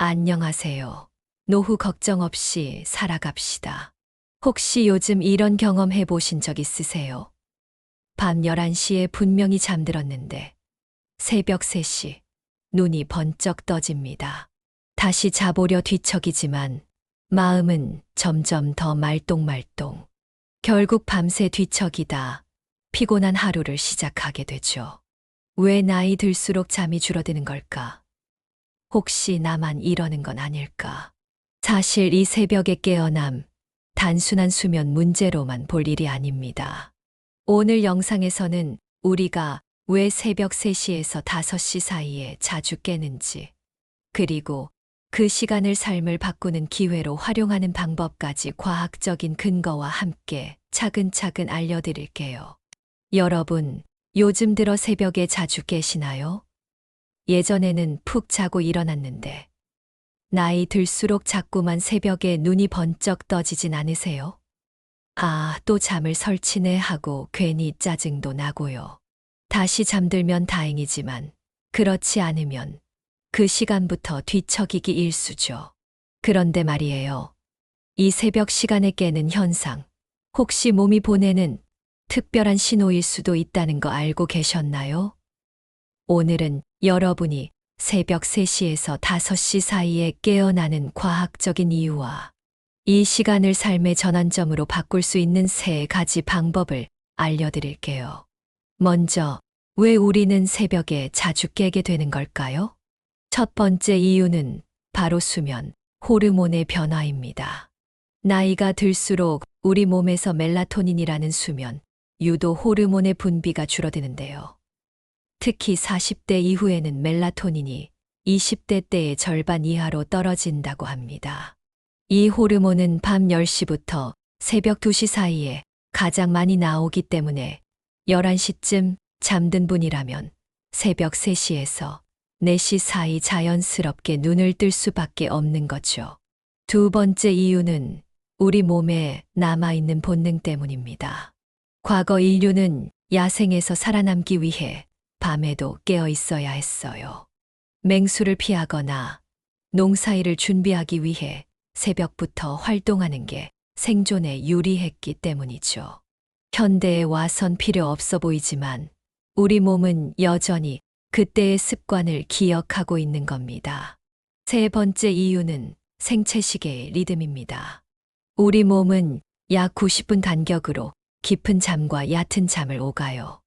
안녕하세요. 노후 걱정 없이 살아갑시다. 혹시 요즘 이런 경험 해보신 적 있으세요? 밤 11시에 분명히 잠들었는데 새벽 3시 눈이 번쩍 떠집니다. 다시 자보려 뒤척이지만 마음은 점점 더 말똥말똥. 결국 밤새 뒤척이다 피곤한 하루를 시작하게 되죠. 왜 나이 들수록 잠이 줄어드는 걸까? 혹시 나만 이러는 건 아닐까? 사실 이 새벽의 깨어남, 단순한 수면 문제로만 볼 일이 아닙니다. 오늘 영상에서는 우리가 왜 새벽 3시에서 5시 사이에 자주 깨는지, 그리고 그 시간을 삶을 바꾸는 기회로 활용하는 방법까지 과학적인 근거와 함께 차근차근 알려드릴게요. 여러분, 요즘 들어 새벽에 자주 깨시나요? 예전에는 푹 자고 일어났는데 나이 들수록 자꾸만 새벽에 눈이 번쩍 떠지진 않으세요? 아, 또 잠을 설치네 하고 괜히 짜증도 나고요. 다시 잠들면 다행이지만 그렇지 않으면 그 시간부터 뒤척이기 일쑤죠. 그런데 말이에요. 이 새벽 시간에 깨는 현상, 혹시 몸이 보내는 특별한 신호일 수도 있다는 거 알고 계셨나요? 오늘은 여러분이 새벽 3시에서 5시 사이에 깨어나는 과학적인 이유와 이 시간을 삶의 전환점으로 바꿀 수 있는 3가지 방법을 알려드릴게요. 먼저, 왜 우리는 새벽에 자주 깨게 되는 걸까요? 첫 번째 이유는 바로 수면, 호르몬의 변화입니다. 나이가 들수록 우리 몸에서 멜라토닌이라는 수면, 유도 호르몬의 분비가 줄어드는데요. 특히 40대 이후에는 멜라토닌이 20대 때의 절반 이하로 떨어진다고 합니다. 이 호르몬은 밤 10시부터 새벽 2시 사이에 가장 많이 나오기 때문에 11시쯤 잠든 분이라면 새벽 3시에서 4시 사이 자연스럽게 눈을 뜰 수밖에 없는 거죠. 두 번째 이유는 우리 몸에 남아있는 본능 때문입니다. 과거 인류는 야생에서 살아남기 위해 밤에도 깨어 있어야 했어요. 맹수를 피하거나 농사일을 준비하기 위해 새벽부터 활동하는 게 생존에 유리했기 때문이죠. 현대에 와선 필요 없어 보이지만 우리 몸은 여전히 그때의 습관을 기억하고 있는 겁니다. 세 번째 이유는 생체시계의 리듬입니다. 우리 몸은 약 90분 간격으로 깊은 잠과 얕은 잠을 오가요.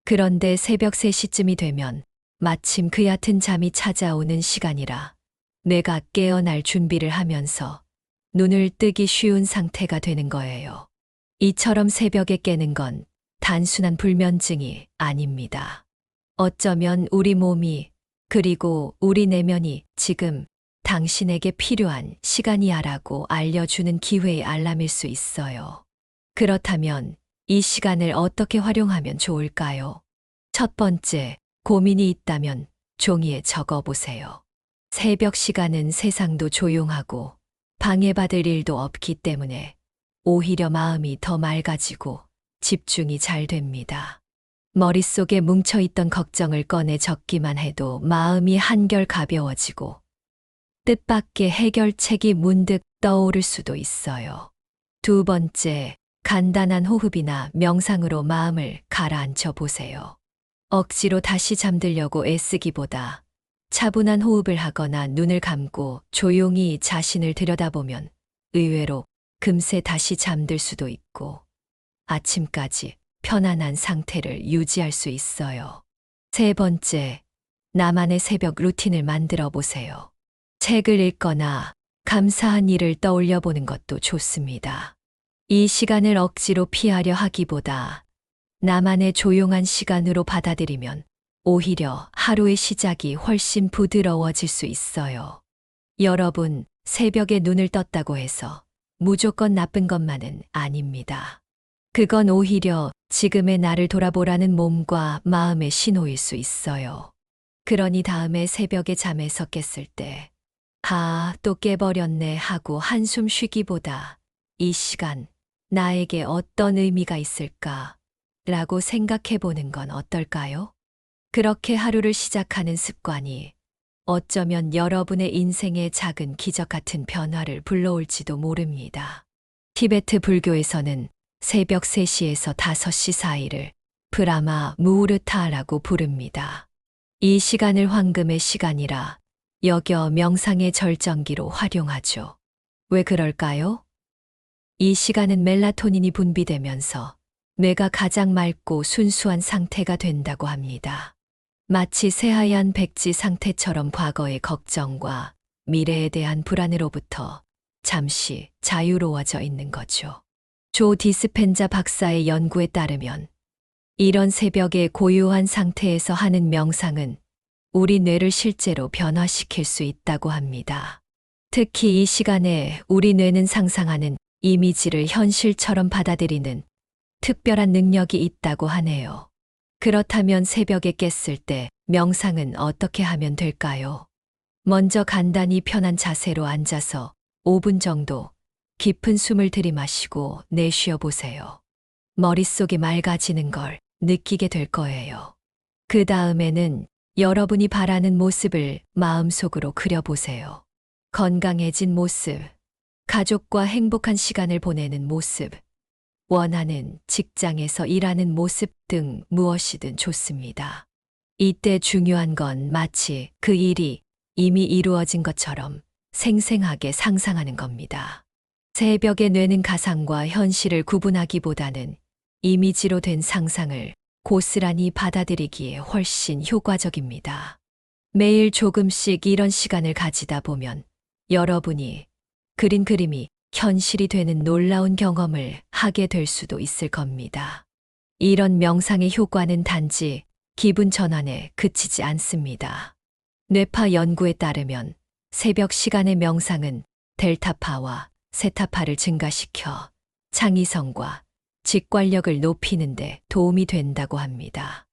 그런데 새벽 3시쯤이 되면 마침 그 얕은 잠이 찾아오는 시간이라 뇌가 깨어날 준비를 하면서 눈을 뜨기 쉬운 상태가 되는 거예요. 이처럼 새벽에 깨는 건 단순한 불면증이 아닙니다. 어쩌면 우리 몸이 그리고 우리 내면이 지금 당신에게 필요한 시간이야라고 알려주는 기회의 알람일 수 있어요. 그렇다면 이 시간을 어떻게 활용하면 좋을까요? 첫 번째, 고민이 있다면 종이에 적어 보세요. 새벽 시간은 세상도 조용하고 방해받을 일도 없기 때문에 오히려 마음이 더 맑아지고 집중이 잘 됩니다. 머릿속에 뭉쳐있던 걱정을 꺼내 적기만 해도 마음이 한결 가벼워지고 뜻밖의 해결책이 문득 떠오를 수도 있어요. 두 번째, 간단한 호흡이나 명상으로 마음을 가라앉혀 보세요. 억지로 다시 잠들려고 애쓰기보다 차분한 호흡을 하거나 눈을 감고 조용히 자신을 들여다보면 의외로 금세 다시 잠들 수도 있고 아침까지 편안한 상태를 유지할 수 있어요. 세 번째, 나만의 새벽 루틴을 만들어 보세요. 책을 읽거나 감사한 일을 떠올려 보는 것도 좋습니다. 이 시간을 억지로 피하려 하기보다 나만의 조용한 시간으로 받아들이면 오히려 하루의 시작이 훨씬 부드러워질 수 있어요. 여러분, 새벽에 눈을 떴다고 해서 무조건 나쁜 것만은 아닙니다. 그건 오히려 지금의 나를 돌아보라는 몸과 마음의 신호일 수 있어요. 그러니 다음에 새벽에 잠에서 깼을 때, 아, 또 깨버렸네 하고 한숨 쉬기보다 이 시간 나에게 어떤 의미가 있을까? 라고 생각해 보는 건 어떨까요? 그렇게 하루를 시작하는 습관이 어쩌면 여러분의 인생에 작은 기적 같은 변화를 불러올지도 모릅니다. 티베트 불교에서는 새벽 3시에서 5시 사이를 브라마 무우르타라고 부릅니다. 이 시간을 황금의 시간이라 여겨 명상의 절정기로 활용하죠. 왜 그럴까요? 이 시간은 멜라토닌이 분비되면서 뇌가 가장 맑고 순수한 상태가 된다고 합니다. 마치 새하얀 백지 상태처럼 과거의 걱정과 미래에 대한 불안으로부터 잠시 자유로워져 있는 거죠. 조 디스펜자 박사의 연구에 따르면 이런 새벽의 고요한 상태에서 하는 명상은 우리 뇌를 실제로 변화시킬 수 있다고 합니다. 특히 이 시간에 우리 뇌는 상상하는 이미지를 현실처럼 받아들이는 특별한 능력이 있다고 하네요. 그렇다면 새벽에 깼을 때 명상은 어떻게 하면 될까요? 먼저 간단히 편한 자세로 앉아서 5분 정도 깊은 숨을 들이마시고 내쉬어 보세요. 머릿속이 맑아지는 걸 느끼게 될 거예요. 그 다음에는 여러분이 바라는 모습을 마음속으로 그려보세요. 건강해진 모습, 가족과 행복한 시간을 보내는 모습, 원하는 직장에서 일하는 모습 등 무엇이든 좋습니다. 이때 중요한 건 마치 그 일이 이미 이루어진 것처럼 생생하게 상상하는 겁니다. 새벽에 뇌는 가상과 현실을 구분하기보다는 이미지로 된 상상을 고스란히 받아들이기에 훨씬 효과적입니다. 매일 조금씩 이런 시간을 가지다 보면 여러분이 그린 그림이 현실이 되는 놀라운 경험을 하게 될 수도 있을 겁니다. 이런 명상의 효과는 단지 기분 전환에 그치지 않습니다. 뇌파 연구에 따르면 새벽 시간의 명상은 델타파와 세타파를 증가시켜 창의성과 직관력을 높이는 데 도움이 된다고 합니다.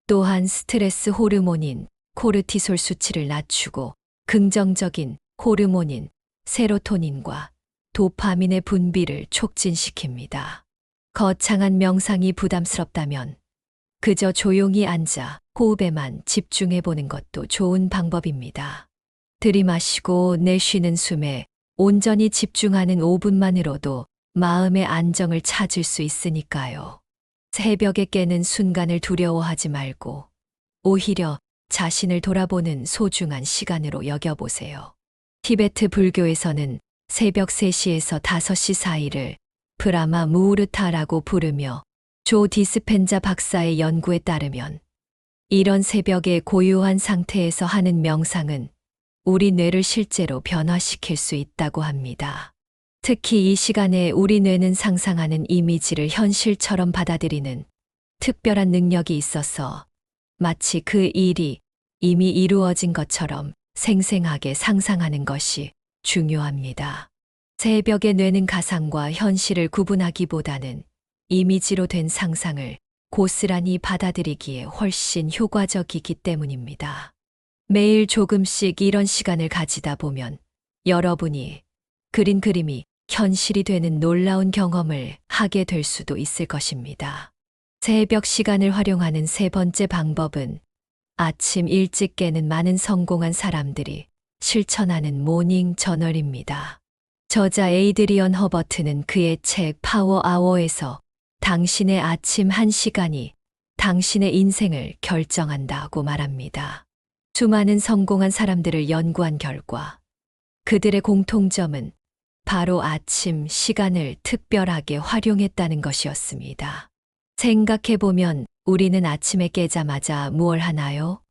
또한 스트레스 호르몬인 코르티솔 수치를 낮추고 긍정적인 호르몬인 세로토닌과 도파민의 분비를 촉진시킵니다. 거창한 명상이 부담스럽다면 그저 조용히 앉아 호흡에만 집중해 보는 것도 좋은 방법입니다. 들이마시고 내쉬는 숨에 온전히 집중하는 5분만으로도 마음의 안정을 찾을 수 있으니까요. 새벽에 깨는 순간을 두려워하지 말고 오히려 자신을 돌아보는 소중한 시간으로 여겨보세요. 티베트 불교에서는 새벽 3시에서 5시 사이를 브라마 무우르타라고 부르며 조 디스펜자 박사의 연구에 따르면 이런 새벽의 고요한 상태에서 하는 명상은 우리 뇌를 실제로 변화시킬 수 있다고 합니다. 특히 이 시간에 우리 뇌는 상상하는 이미지를 현실처럼 받아들이는 특별한 능력이 있어서 마치 그 일이 이미 이루어진 것처럼 생생하게 상상하는 것이 중요합니다. 새벽에 뇌는 가상과 현실을 구분하기보다는 이미지로 된 상상을 고스란히 받아들이기에 훨씬 효과적이기 때문입니다. 매일 조금씩 이런 시간을 가지다 보면 여러분이 그린 그림이 현실이 되는 놀라운 경험을 하게 될 수도 있을 것입니다. 새벽 시간을 활용하는 세 번째 방법은 아침 일찍 깨는 많은 성공한 사람들이 실천하는 모닝 저널입니다. 저자 에이드리언 허버트는 그의 책 파워 아워에서 당신의 아침 1시간이 당신의 인생을 결정한다고 말합니다. 수많은 성공한 사람들을 연구한 결과 그들의 공통점은 바로 아침 시간을 특별하게 활용했다는 것이었습니다. 생각해보면 우리는 아침에 깨자마자 무얼 하나요?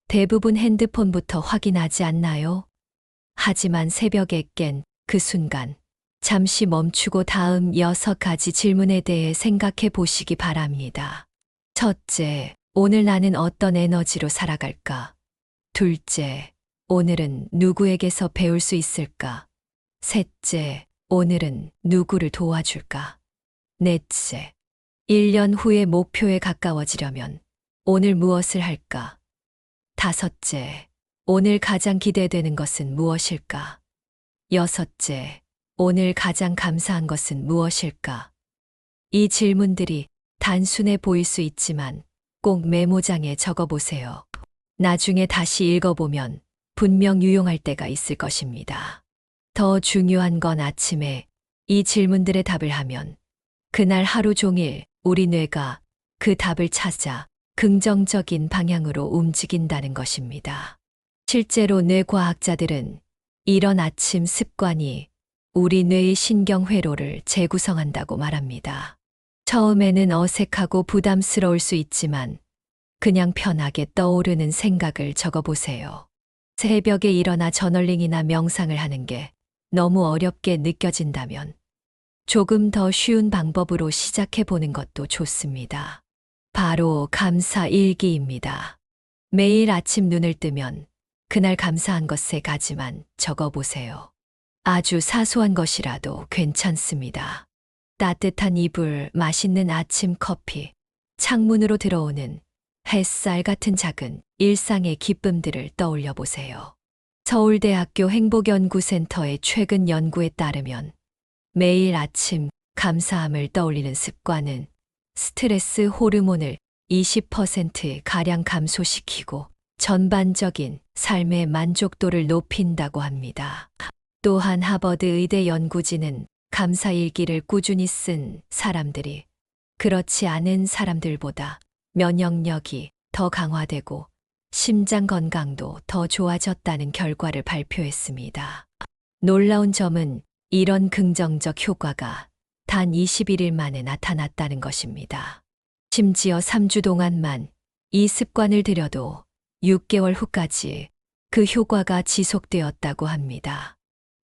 대부분 핸드폰부터 확인하지 않나요? 하지만 새벽에 깬 그 순간 잠시 멈추고 다음 6가지 질문에 대해 생각해 보시기 바랍니다. 첫째, 오늘 나는 어떤 에너지로 살아갈까? 둘째, 오늘은 누구에게서 배울 수 있을까? 셋째, 오늘은 누구를 도와줄까? 넷째, 1년 후의 목표에 가까워지려면 오늘 무엇을 할까? 다섯째, 오늘 가장 기대되는 것은 무엇일까? 여섯째, 오늘 가장 감사한 것은 무엇일까? 이 질문들이 단순해 보일 수 있지만 꼭 메모장에 적어보세요. 나중에 다시 읽어보면 분명 유용할 때가 있을 것입니다. 더 중요한 건 아침에 이 질문들의 답을 하면 그날 하루 종일 우리 뇌가 그 답을 찾아 긍정적인 방향으로 움직인다는 것입니다. 실제로 뇌과학자들은 이런 아침 습관이 우리 뇌의 신경회로를 재구성한다고 말합니다. 처음에는 어색하고 부담스러울 수 있지만 그냥 편하게 떠오르는 생각을 적어보세요. 새벽에 일어나 저널링이나 명상을 하는 게 너무 어렵게 느껴진다면 조금 더 쉬운 방법으로 시작해 보는 것도 좋습니다. 바로 감사 일기입니다. 매일 아침 눈을 뜨면 그날 감사한 것 3가지만 적어보세요. 아주 사소한 것이라도 괜찮습니다. 따뜻한 이불, 맛있는 아침 커피, 창문으로 들어오는 햇살 같은 작은 일상의 기쁨들을 떠올려 보세요. 서울대학교 행복연구센터의 최근 연구에 따르면 매일 아침 감사함을 떠올리는 습관은 스트레스 호르몬을 20%가량 감소시키고 전반적인 삶의 만족도를 높인다고 합니다. 또한 하버드 의대 연구진은 감사일기를 꾸준히 쓴 사람들이 그렇지 않은 사람들보다 면역력이 더 강화되고 심장 건강도 더 좋아졌다는 결과를 발표했습니다. 놀라운 점은 이런 긍정적 효과가 단 21일 만에 나타났다는 것입니다. 심지어 3주 동안만 이 습관을 들여도 6개월 후까지 그 효과가 지속되었다고 합니다.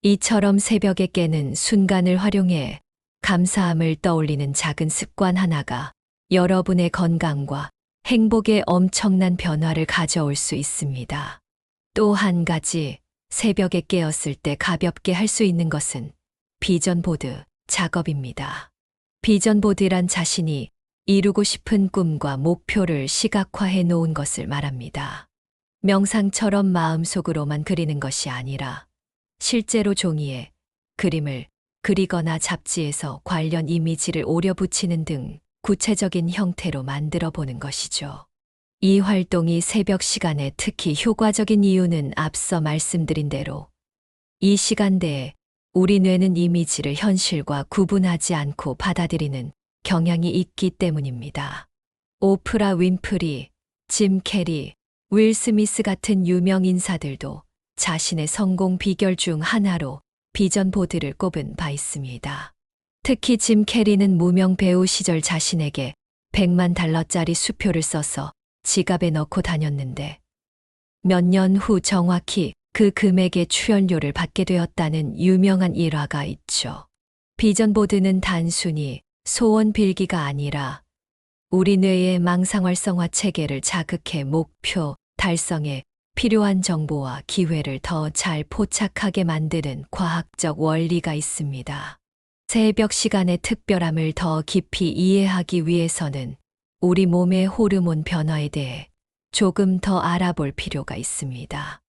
이처럼 새벽에 깨는 순간을 활용해 감사함을 떠올리는 작은 습관 하나가 여러분의 건강과 행복에 엄청난 변화를 가져올 수 있습니다. 또 한 가지, 새벽에 깨었을 때 가볍게 할 수 있는 것은 비전보드 작업입니다. 비전보드란 자신이 이루고 싶은 꿈과 목표를 시각화해 놓은 것을 말합니다. 명상처럼 마음속으로만 그리는 것이 아니라 실제로 종이에 그림을 그리거나 잡지에서 관련 이미지를 오려 붙이는 등 구체적인 형태로 만들어 보는 것이죠. 이 활동이 새벽 시간에 특히 효과적인 이유는 앞서 말씀드린 대로 이 시간대에 우리 뇌는 이미지를 현실과 구분하지 않고 받아들이는 경향이 있기 때문입니다. 오프라 윈프리, 짐 캐리, 윌 스미스 같은 유명 인사들도 자신의 성공 비결 중 하나로 비전 보드를 꼽은 바 있습니다. 특히 짐 캐리는 무명 배우 시절 자신에게 $1,000,000짜리 수표를 써서 지갑에 넣고 다녔는데 몇 년 후 정확히 그 금액의 출연료를 받게 되었다는 유명한 일화가 있죠. 비전 보드는 단순히 소원 빌기가 아니라 우리 뇌의 망상활성화 체계를 자극해 목표 달성에 필요한 정보와 기회를 더 잘 포착하게 만드는 과학적 원리가 있습니다. 새벽 시간의 특별함을 더 깊이 이해하기 위해서는 우리 몸의 호르몬 변화에 대해 조금 더 알아볼 필요가 있습니다.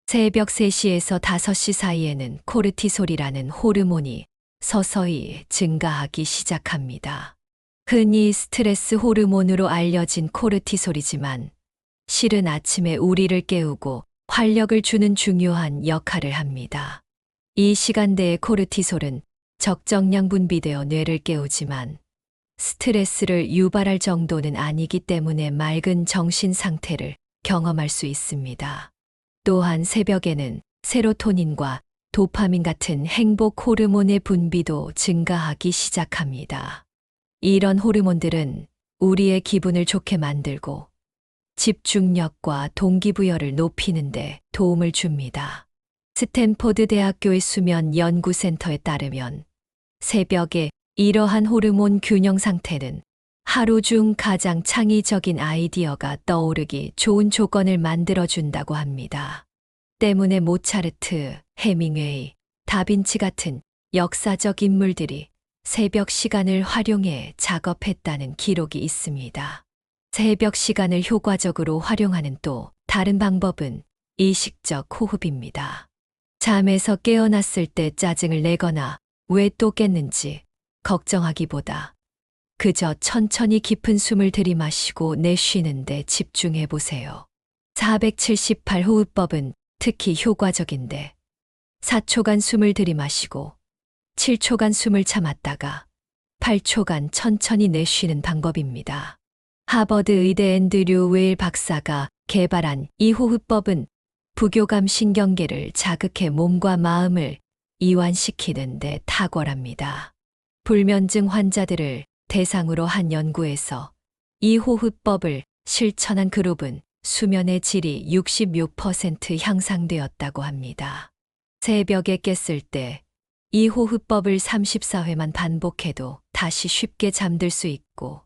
새벽 3시에서 5시 사이에는 코르티솔이라는 호르몬이 서서히 증가하기 시작합니다. 흔히 스트레스 호르몬으로 알려진 코르티솔이지만 실은 아침에 우리를 깨우고 활력을 주는 중요한 역할을 합니다. 이 시간대의 코르티솔은 적정량 분비되어 뇌를 깨우지만 스트레스를 유발할 정도는 아니기 때문에 맑은 정신 상태를 경험할 수 있습니다. 또한 새벽에는 세로토닌과 도파민 같은 행복 호르몬의 분비도 증가하기 시작합니다. 이런 호르몬들은 우리의 기분을 좋게 만들고 집중력과 동기부여를 높이는 데 도움을 줍니다. 스탠포드 대학교의 수면 연구센터에 따르면 새벽에 이러한 호르몬 균형 상태는 하루 중 가장 창의적인 아이디어가 떠오르기 좋은 조건을 만들어준다고 합니다. 때문에 모차르트, 해밍웨이, 다빈치 같은 역사적 인물들이 새벽 시간을 활용해 작업했다는 기록이 있습니다. 새벽 시간을 효과적으로 활용하는 또 다른 방법은 의식적 호흡입니다. 잠에서 깨어났을 때 짜증을 내거나 왜 또 깼는지 걱정하기보다 그저 천천히 깊은 숨을 들이마시고 내쉬는 데 집중해 보세요. 478 호흡법은 특히 효과적인데 4초간 숨을 들이마시고 7초간 숨을 참았다가 8초간 천천히 내쉬는 방법입니다. 하버드 의대 앤드류 웨일 박사가 개발한 이 호흡법은 부교감 신경계를 자극해 몸과 마음을 이완시키는 데 탁월합니다. 불면증 환자들을 대상으로 한 연구에서 이 호흡법을 실천한 그룹은 수면의 질이 66% 향상되었다고 합니다. 새벽에 깼을 때 이 호흡법을 34회만 반복해도 다시 쉽게 잠들 수 있고,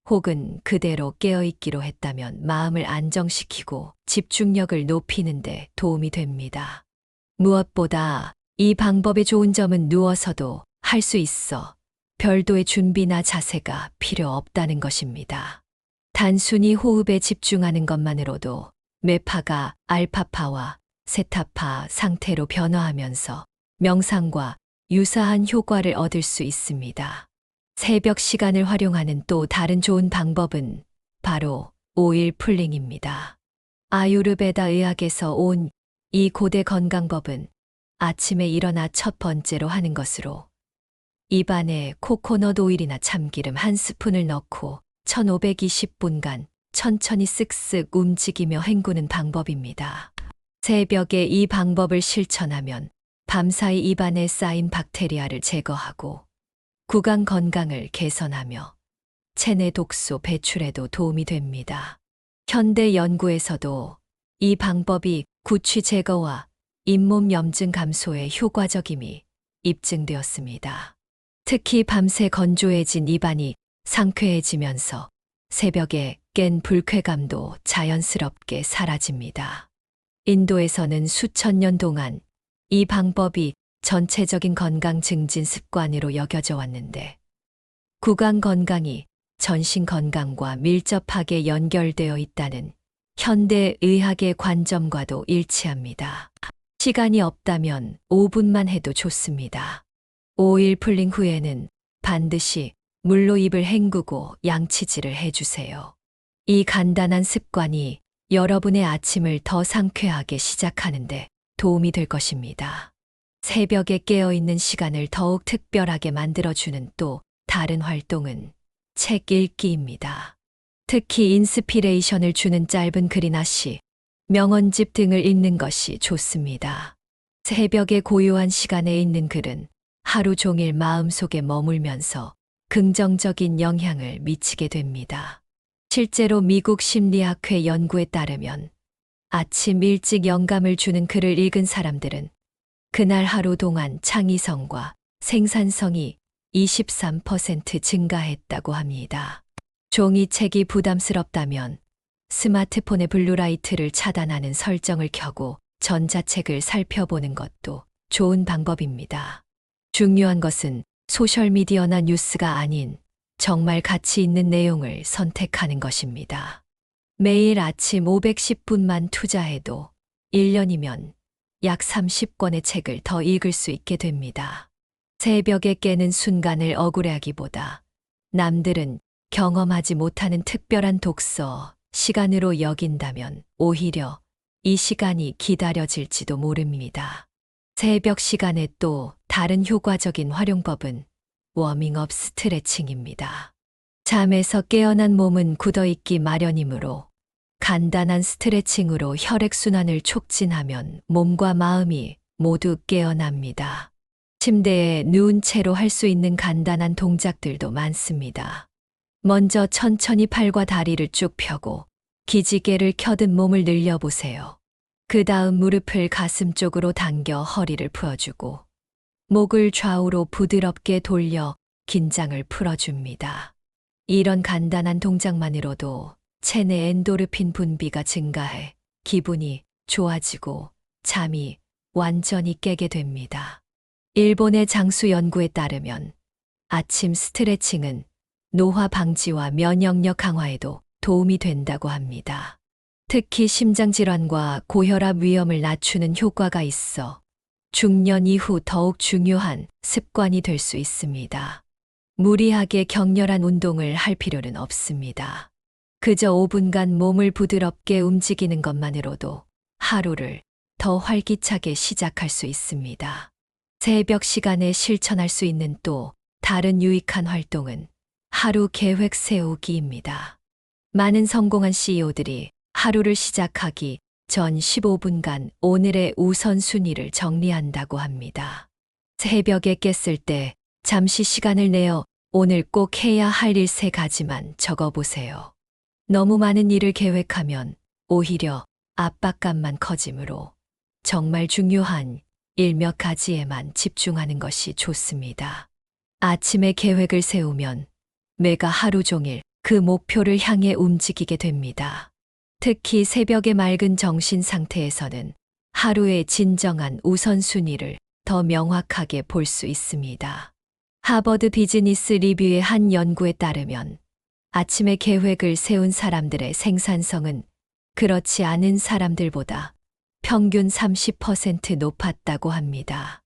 혹은 그대로 깨어있기로 했다면 마음을 안정시키고 집중력을 높이는 데 도움이 됩니다. 무엇보다 이 방법의 좋은 점은 누워서도 할 수 있어 별도의 준비나 자세가 필요 없다는 것입니다. 단순히 호흡에 집중하는 것만으로도 뇌파가 알파파와 세타파 상태로 변화하면서 명상과 유사한 효과를 얻을 수 있습니다. 새벽 시간을 활용하는 또 다른 좋은 방법은 바로 오일 풀링입니다. 아유르베다 의학에서 온 이 고대 건강법은 아침에 일어나 첫 번째로 하는 것으로 입안에 코코넛 오일이나 참기름 한 스푼을 넣고 1520분간 천천히 쓱쓱 움직이며 헹구는 방법입니다. 새벽에 이 방법을 실천하면 밤사이 입안에 쌓인 박테리아를 제거하고 구강 건강을 개선하며 체내 독소 배출에도 도움이 됩니다. 현대 연구에서도 이 방법이 구취 제거와 잇몸 염증 감소에 효과적임이 입증되었습니다. 특히 밤새 건조해진 입안이 상쾌해지면서 새벽에 깬 불쾌감도 자연스럽게 사라집니다. 인도에서는 수천 년 동안 이 방법이 전체적인 건강 증진 습관으로 여겨져 왔는데, 구강 건강이 전신 건강과 밀접하게 연결되어 있다는 현대 의학의 관점과도 일치합니다. 시간이 없다면 5분만 해도 좋습니다. 오일 풀링 후에는 반드시 물로 입을 헹구고 양치질을 해주세요. 이 간단한 습관이 여러분의 아침을 더 상쾌하게 시작하는데 도움이 될 것입니다. 새벽에 깨어있는 시간을 더욱 특별하게 만들어주는 또 다른 활동은 책 읽기입니다. 특히 인스피레이션을 주는 짧은 글이나 시, 명언집 등을 읽는 것이 좋습니다. 새벽에 고요한 시간에 읽는 글은 하루 종일 마음속에 머물면서 긍정적인 영향을 미치게 됩니다. 실제로 미국 심리학회 연구에 따르면 아침 일찍 영감을 주는 글을 읽은 사람들은 그날 하루 동안 창의성과 생산성이 23% 증가했다고 합니다. 종이책이 부담스럽다면 스마트폰의 블루라이트를 차단하는 설정을 켜고 전자책을 살펴보는 것도 좋은 방법입니다. 중요한 것은 소셜미디어나 뉴스가 아닌 정말 가치 있는 내용을 선택하는 것입니다. 매일 아침 510분만 투자해도 1년이면 약 30권의 책을 더 읽을 수 있게 됩니다. 새벽에 깨는 순간을 억울해하기보다 남들은 경험하지 못하는 특별한 독서 시간으로 여긴다면 오히려 이 시간이 기다려질지도 모릅니다. 새벽 시간에 또 다른 효과적인 활용법은 워밍업 스트레칭입니다. 잠에서 깨어난 몸은 굳어있기 마련이므로 간단한 스트레칭으로 혈액순환을 촉진하면 몸과 마음이 모두 깨어납니다. 침대에 누운 채로 할 수 있는 간단한 동작들도 많습니다. 먼저 천천히 팔과 다리를 쭉 펴고 기지개를 켜듯 몸을 늘려보세요. 그 다음 무릎을 가슴 쪽으로 당겨 허리를 풀어주고 목을 좌우로 부드럽게 돌려 긴장을 풀어줍니다. 이런 간단한 동작만으로도 체내 엔도르핀 분비가 증가해 기분이 좋아지고 잠이 완전히 깨게 됩니다. 일본의 장수 연구에 따르면 아침 스트레칭은 노화 방지와 면역력 강화에도 도움이 된다고 합니다. 특히 심장질환과 고혈압 위험을 낮추는 효과가 있어 중년 이후 더욱 중요한 습관이 될 수 있습니다. 무리하게 격렬한 운동을 할 필요는 없습니다. 그저 5분간 몸을 부드럽게 움직이는 것만으로도 하루를 더 활기차게 시작할 수 있습니다. 새벽 시간에 실천할 수 있는 또 다른 유익한 활동은 하루 계획 세우기입니다. 많은 성공한 CEO들이 하루를 시작하기 전 15분간 오늘의 우선순위를 정리한다고 합니다. 새벽에 깼을 때 잠시 시간을 내어 오늘 꼭 해야 할 일 3가지만 적어보세요. 너무 많은 일을 계획하면 오히려 압박감만 커지므로 정말 중요한 일 몇 가지에만 집중하는 것이 좋습니다. 아침에 계획을 세우면 뇌가 하루 종일 그 목표를 향해 움직이게 됩니다. 특히 새벽의 맑은 정신 상태에서는 하루의 진정한 우선순위를 더 명확하게 볼 수 있습니다. 하버드 비즈니스 리뷰의 한 연구에 따르면 아침에 계획을 세운 사람들의 생산성은 그렇지 않은 사람들보다 평균 30% 높았다고 합니다.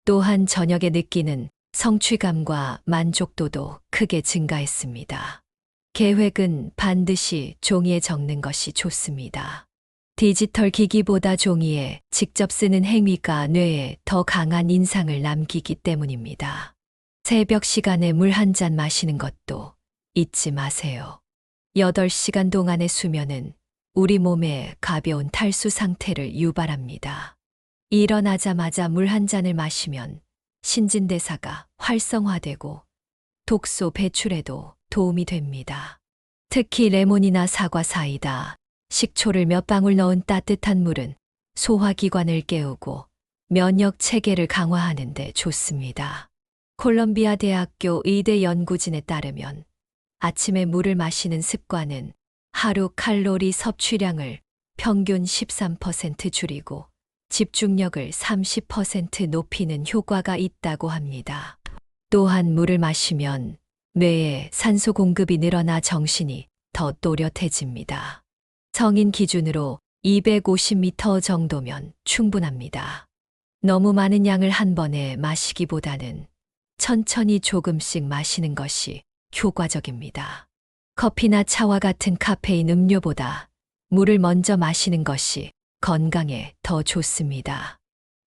또한 저녁에 느끼는 성취감과 만족도도 크게 증가했습니다. 계획은 반드시 종이에 적는 것이 좋습니다. 디지털 기기보다 종이에 직접 쓰는 행위가 뇌에 더 강한 인상을 남기기 때문입니다. 새벽 시간에 물 한 잔 마시는 것도 잊지 마세요. 8시간 동안의 수면은 우리 몸에 가벼운 탈수 상태를 유발합니다. 일어나자마자 물 한 잔을 마시면 신진대사가 활성화되고 독소 배출에도 도움이 됩니다. 특히 레몬이나 사과 사이다, 식초를 몇 방울 넣은 따뜻한 물은 소화기관을 깨우고 면역 체계를 강화하는 데 좋습니다. 콜롬비아 대학교 의대 연구진에 따르면 아침에 물을 마시는 습관은 하루 칼로리 섭취량을 평균 13% 줄이고 집중력을 30% 높이는 효과가 있다고 합니다. 또한 물을 마시면 뇌에 산소 공급이 늘어나 정신이 더 또렷해집니다. 성인 기준으로 250ml 정도면 충분합니다. 너무 많은 양을 한 번에 마시기보다는 천천히 조금씩 마시는 것이 효과적입니다. 커피나 차와 같은 카페인 음료보다 물을 먼저 마시는 것이 건강에 더 좋습니다.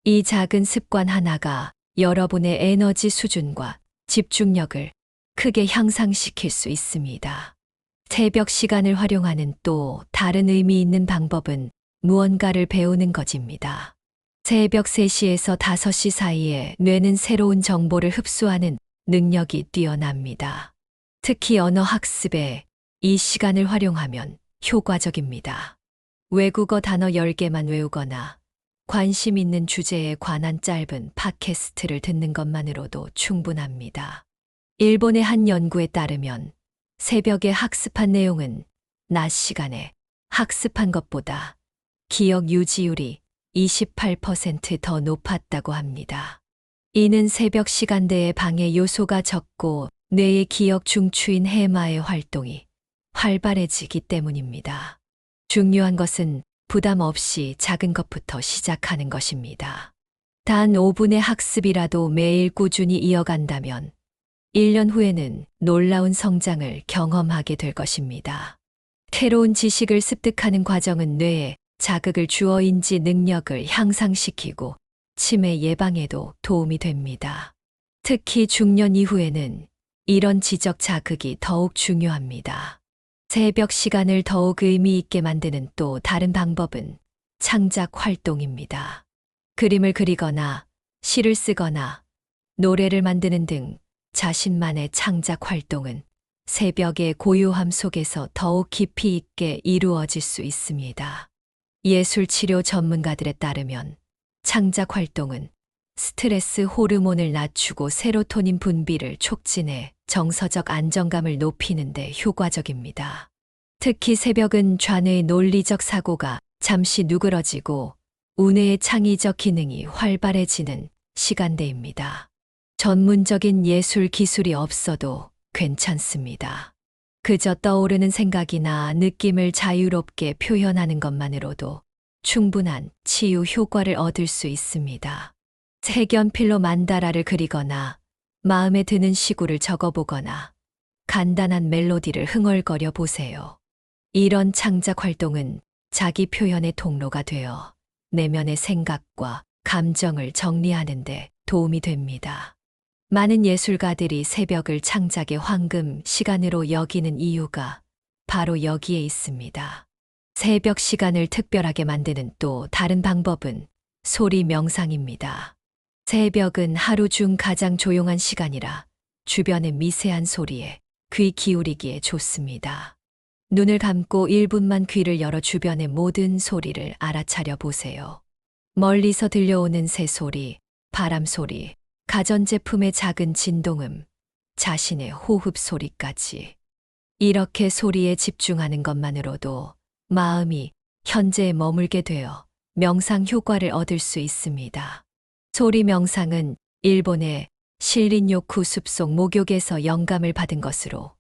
이 작은 습관 하나가 여러분의 에너지 수준과 집중력을 크게 향상시킬 수 있습니다. 새벽 시간을 활용하는 또 다른 의미 있는 방법은 무언가를 배우는 것입니다. 새벽 3시에서 5시 사이에 뇌는 새로운 정보를 흡수하는 능력이 뛰어납니다. 특히 언어 학습에 이 시간을 활용하면 효과적입니다. 외국어 단어 10개만 외우거나 관심 있는 주제에 관한 짧은 팟캐스트를 듣는 것만으로도 충분합니다. 일본의 한 연구에 따르면 새벽에 학습한 내용은 낮 시간에 학습한 것보다 기억 유지율이 28% 더 높았다고 합니다. 이는 새벽 시간대에 방해 요소가 적고 뇌의 기억 중추인 해마의 활동이 활발해지기 때문입니다. 중요한 것은 부담 없이 작은 것부터 시작하는 것입니다. 단 5분의 학습이라도 매일 꾸준히 이어간다면 1년 후에는 놀라운 성장을 경험하게 될 것입니다. 새로운 지식을 습득하는 과정은 뇌에 자극을 주어 인지 능력을 향상시키고 치매 예방에도 도움이 됩니다. 특히 중년 이후에는 이런 지적 자극이 더욱 중요합니다. 새벽 시간을 더욱 의미 있게 만드는 또 다른 방법은 창작 활동입니다. 그림을 그리거나 시를 쓰거나 노래를 만드는 등 자신만의 창작 활동은 새벽의 고요함 속에서 더욱 깊이 있게 이루어질 수 있습니다. 예술 치료 전문가들에 따르면 창작 활동은 스트레스 호르몬을 낮추고 세로토닌 분비를 촉진해 정서적 안정감을 높이는 데 효과적입니다. 특히 새벽은 좌뇌의 논리적 사고가 잠시 누그러지고 우뇌의 창의적 기능이 활발해지는 시간대입니다. 전문적인 예술 기술이 없어도 괜찮습니다. 그저 떠오르는 생각이나 느낌을 자유롭게 표현하는 것만으로도 충분한 치유 효과를 얻을 수 있습니다. 색연필로 만다라를 그리거나 마음에 드는 시구를 적어보거나 간단한 멜로디를 흥얼거려 보세요. 이런 창작 활동은 자기 표현의 통로가 되어 내면의 생각과 감정을 정리하는 데 도움이 됩니다. 많은 예술가들이 새벽을 창작의 황금 시간으로 여기는 이유가 바로 여기에 있습니다. 새벽 시간을 특별하게 만드는 또 다른 방법은 소리 명상입니다. 새벽은 하루 중 가장 조용한 시간이라 주변의 미세한 소리에 귀 기울이기에 좋습니다. 눈을 감고 1분만 귀를 열어 주변의 모든 소리를 알아차려 보세요. 멀리서 들려오는 새소리, 바람 소리, 가전제품의 작은 진동음, 자신의 호흡 소리까지. 이렇게 소리에 집중하는 것만으로도 마음이 현재에 머물게 되어 명상 효과를 얻을 수 있습니다. 소리 명상은 일본의 신린요쿠 숲속 목욕에서 영감을 받은 것으로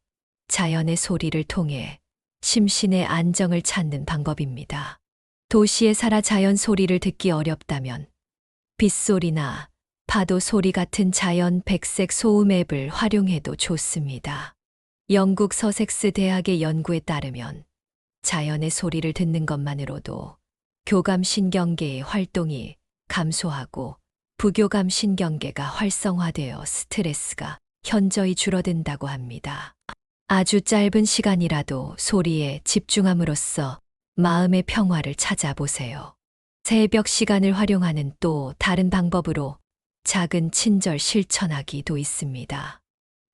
자연의 소리를 통해 심신의 안정을 찾는 방법입니다. 도시에 살아 자연 소리를 듣기 어렵다면 빗소리나 파도 소리 같은 자연 백색 소음 앱을 활용해도 좋습니다. 영국 서섹스 대학의 연구에 따르면 자연의 소리를 듣는 것만으로도 교감 신경계의 활동이 감소하고 부교감 신경계가 활성화되어 스트레스가 현저히 줄어든다고 합니다. 아주 짧은 시간이라도 소리에 집중함으로써 마음의 평화를 찾아보세요. 새벽 시간을 활용하는 또 다른 방법으로 작은 친절 실천하기도 있습니다.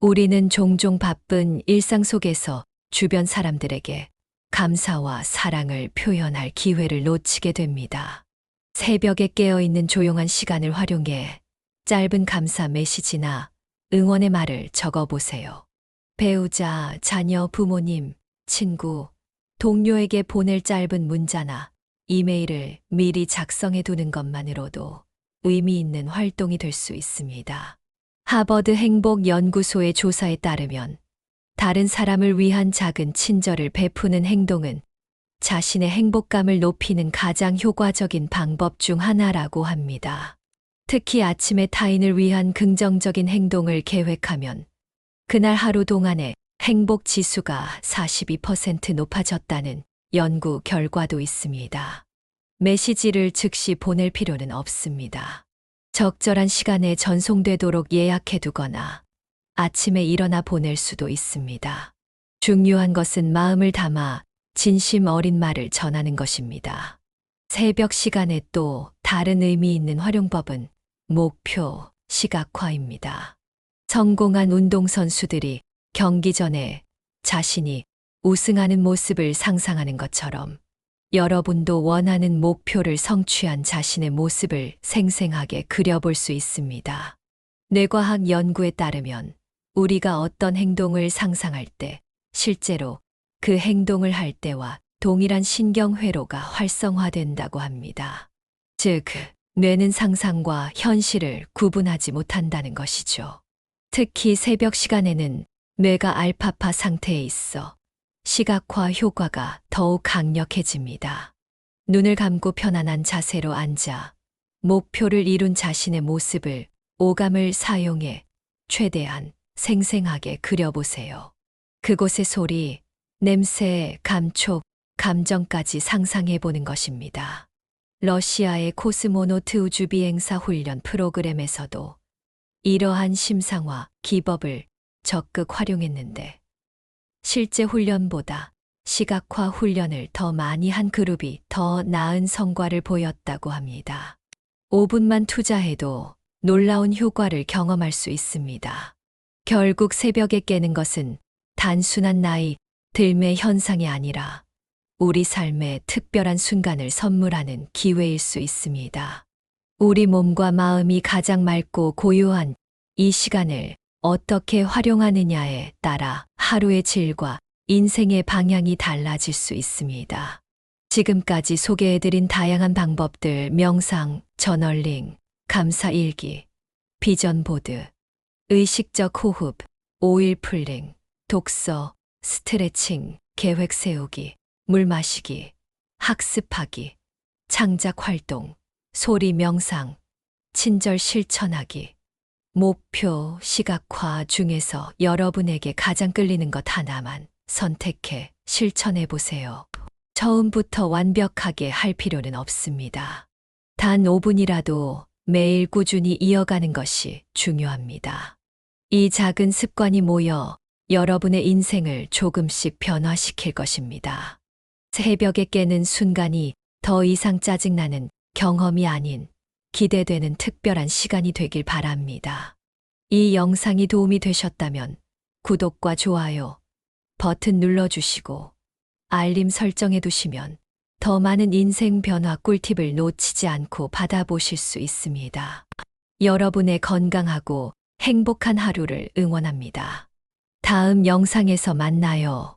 우리는 종종 바쁜 일상 속에서 주변 사람들에게 감사와 사랑을 표현할 기회를 놓치게 됩니다. 새벽에 깨어있는 조용한 시간을 활용해 짧은 감사 메시지나 응원의 말을 적어보세요. 배우자, 자녀, 부모님, 친구, 동료에게 보낼 짧은 문자나 이메일을 미리 작성해 두는 것만으로도 의미 있는 활동이 될 수 있습니다. 하버드 행복연구소의 조사에 따르면 다른 사람을 위한 작은 친절을 베푸는 행동은 자신의 행복감을 높이는 가장 효과적인 방법 중 하나라고 합니다. 특히 아침에 타인을 위한 긍정적인 행동을 계획하면 그날 하루 동안의 행복 지수가 42% 높아졌다는 연구 결과도 있습니다. 메시지를 즉시 보낼 필요는 없습니다. 적절한 시간에 전송되도록 예약해 두거나 아침에 일어나 보낼 수도 있습니다. 중요한 것은 마음을 담아 진심 어린 말을 전하는 것입니다. 새벽 시간에 또 다른 의미 있는 활용법은 목표 시각화입니다. 성공한 운동선수들이 경기 전에 자신이 우승하는 모습을 상상하는 것처럼 여러분도 원하는 목표를 성취한 자신의 모습을 생생하게 그려볼 수 있습니다. 뇌과학 연구에 따르면 우리가 어떤 행동을 상상할 때 실제로 그 행동을 할 때와 동일한 신경회로가 활성화된다고 합니다. 즉, 뇌는 상상과 현실을 구분하지 못한다는 것이죠. 특히 새벽 시간에는 뇌가 알파파 상태에 있어 시각화 효과가 더욱 강력해집니다. 눈을 감고 편안한 자세로 앉아 목표를 이룬 자신의 모습을 오감을 사용해 최대한 생생하게 그려보세요. 그곳의 소리, 냄새, 감촉, 감정까지 상상해보는 것입니다. 러시아의 코스모노트 우주비행사 훈련 프로그램에서도 이러한 심상화 기법을 적극 활용했는데 실제 훈련보다 시각화 훈련을 더 많이 한 그룹이 더 나은 성과를 보였다고 합니다. 5분만 투자해도 놀라운 효과를 경험할 수 있습니다. 결국 새벽에 깨는 것은 단순한 나이 들매 현상이 아니라 우리 삶의 특별한 순간을 선물하는 기회일 수 있습니다. 우리 몸과 마음이 가장 맑고 고요한 이 시간을 어떻게 활용하느냐에 따라 하루의 질과 인생의 방향이 달라질 수 있습니다. 지금까지 소개해드린 다양한 방법들, 명상, 저널링, 감사 일기, 비전 보드, 의식적 호흡, 오일 풀링, 독서, 스트레칭, 계획 세우기, 물 마시기, 학습하기, 창작 활동, 소리 명상, 친절 실천하기, 목표 시각화 중에서 여러분에게 가장 끌리는 것 하나만 선택해 실천해 보세요. 처음부터 완벽하게 할 필요는 없습니다. 단 5분이라도 매일 꾸준히 이어가는 것이 중요합니다. 이 작은 습관이 모여 여러분의 인생을 조금씩 변화시킬 것입니다. 새벽에 깨는 순간이 더 이상 짜증나는 경험이 아닌 기대되는 특별한 시간이 되길 바랍니다. 이 영상이 도움이 되셨다면 구독과 좋아요 버튼 눌러주시고 알림 설정해 두시면 더 많은 인생 변화 꿀팁을 놓치지 않고 받아보실 수 있습니다. 여러분의 건강하고 행복한 하루를 응원합니다. 다음 영상에서 만나요.